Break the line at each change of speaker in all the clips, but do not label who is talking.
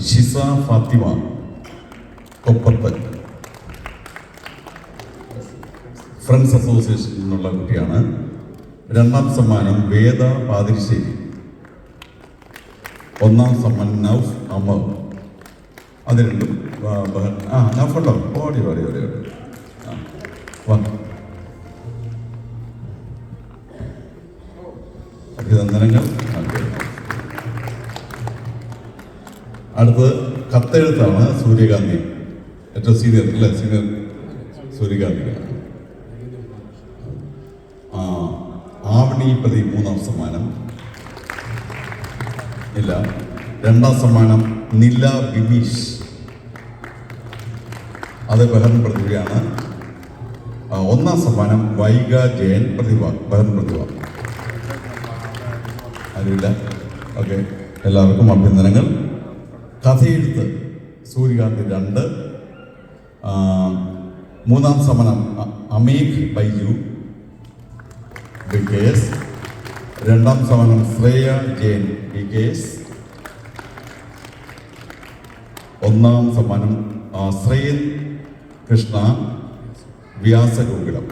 Shiza Fathima കൊപ്പത്ത് friends association എന്നുള്ള കുട്ടിയാണ്. രണ്ടാം സമ്മാനം വേദ പാതിരിശ്ശേരി. ഒന്നാം സമ്മാനം നൗഫ് അമർ. അത് രണ്ടും നൗഫുണ്ടോ? ഓടി ഓടി ഓടി ഓടി അഭിനന്ദനങ്ങൾ. അടുത്തത് കത്തെഴുത്താണ്. സൂര്യകാന്തി, ഏറ്റവും സീനിയർ അല്ലേ? സീനിയർ സൂര്യകാന്തി. ആവണിപതി മൂന്നാം സമ്മാനം ഇല്ല. രണ്ടാം സമ്മാനം നില ബിനീഷ്, അത് ബഹൻ പ്രതിഭയാണ്. ഒന്നാം സമ്മാനം വൈഗ ജയൻ പ്രതിഭ, ബഹൻ പ്രതിഭ. ആരുമില്ല? ഓക്കെ, എല്ലാവർക്കും അഭിനന്ദനങ്ങൾ. കഥയെഴുത്ത് സൂര്യകാന്തി 2. മൂന്നാം സമ്മാനം അമേഘ് ബൈജു BKS. രണ്ടാം സമ്മാനം ശ്രേയ ജയൻ BKS. ഒന്നാം സമ്മാനം ശ്രേയൻ കൃഷ്ണ വ്യാസഗോകുലം,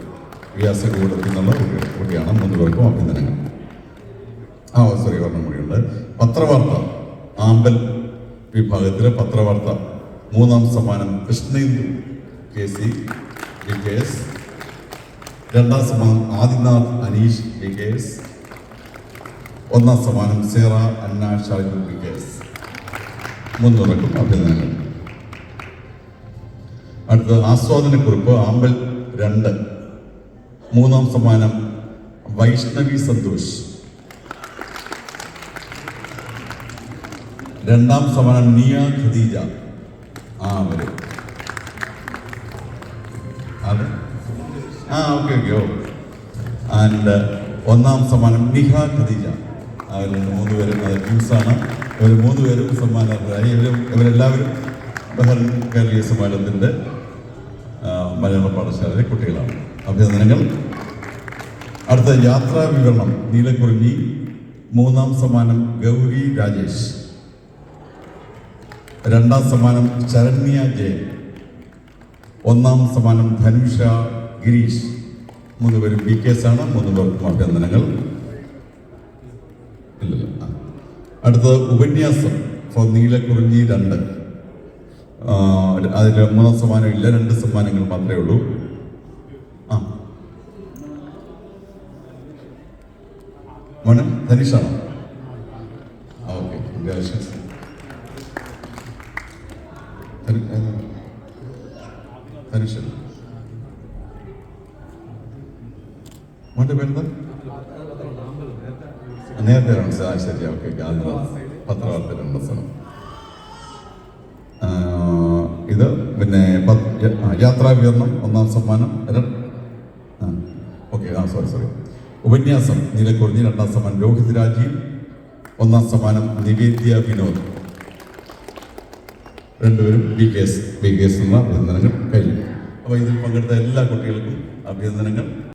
വ്യാസഗോകുലത്തിൽ നിന്നുള്ള കുട്ടിയാണ്. 3 പേർക്കും അഭിനന്ദനങ്ങൾ. സോറി, ഒരെണ്ണം കൂടിയുണ്ട്. പത്രവാർത്ത ആമ്പൽ വിഭാഗത്തിലെ പത്രവാർത്ത മൂന്നാം സമ്മാനം കൃഷ്ണേന്ദു KC BKS. രണ്ടാം സമ്മാനം ആദിനാഥ് അനീഷ് BKS. ഒന്നാം സമ്മാനം സേറ അന്ന ഷാജു BKS. 3 പേർക്കും അഭിനന്ദനങ്ങൾ. അടുത്ത ആസ്വാദനക്കുറിപ്പ് ആമ്പൽ 2. മൂന്നാം സമ്മാനം വൈഷ്ണവി സന്തോഷ്. രണ്ടാം സമ്മാനം നിയ ഖദീജ. വരും ഓക്കെ. ആൻഡ് ഒന്നാം സമ്മാനം നിഹ ഖദീജ. അവർ 3 പേരും ടീംസാണ്. ഇവർ 3 പേരും സമ്മാനാർഹരായി. ഇവരെല്ലാവരും ബഹ്റൈൻ കേരളീയ സമ്മാനത്തിൻ്റെ മലയാള പാഠശാലയിലെ കുട്ടികളാണ്. അഭിനന്ദനങ്ങൾ. അടുത്ത യാത്രാ വിവരണം നീലക്കുറിഞ്ഞി. മൂന്നാം സമ്മാനം ഗൗരി രാജേഷ്. രണ്ടാം സമ്മാനം ശരണ്യ ജയൻ. ഒന്നാം സമ്മാനം ധനുഷ ഗിരീഷ്. 3 പേരും BKS ആണ്. 3 പേർക്കും അഭിനന്ദനങ്ങൾ. ഇല്ലല്ലോ. അടുത്തത് ഉപന്യാസം ഫോർ നീലക്കുറിഞ്ഞി 2. അതിൽ 3 സമ്മാനം ഇല്ല, 2 സമ്മാനങ്ങൾ മാത്രമേ ഉള്ളൂ. മോനെ ധനുഷാണോ? Okay, congratulations. ധനുഷൻ മോന്റെ പേരെന്താ? നേരത്തെ ശരി. ഓക്കെ, പത്രവാർത്ത 2 സ്ഥലം. ഇത് പിന്നെ യാത്രാ വിവരണം 1-ാം സമ്മാനം. Okay, sorry. ഉപന്യാസം നീലക്കുറിഞ്ഞി. 2-ാം സമ്മാനം രോഹിത് രാജീവ്. 1-ാം സമ്മാനം നിവേദ്യ വിനോദ്. 2 പേരും BKS എന്നുള്ള അഭിനന്ദനങ്ങൾ കഴിഞ്ഞു. അപ്പോൾ ഇതിൽ പങ്കെടുത്ത എല്ലാ കുട്ടികൾക്കും അഭിനന്ദനങ്ങൾ.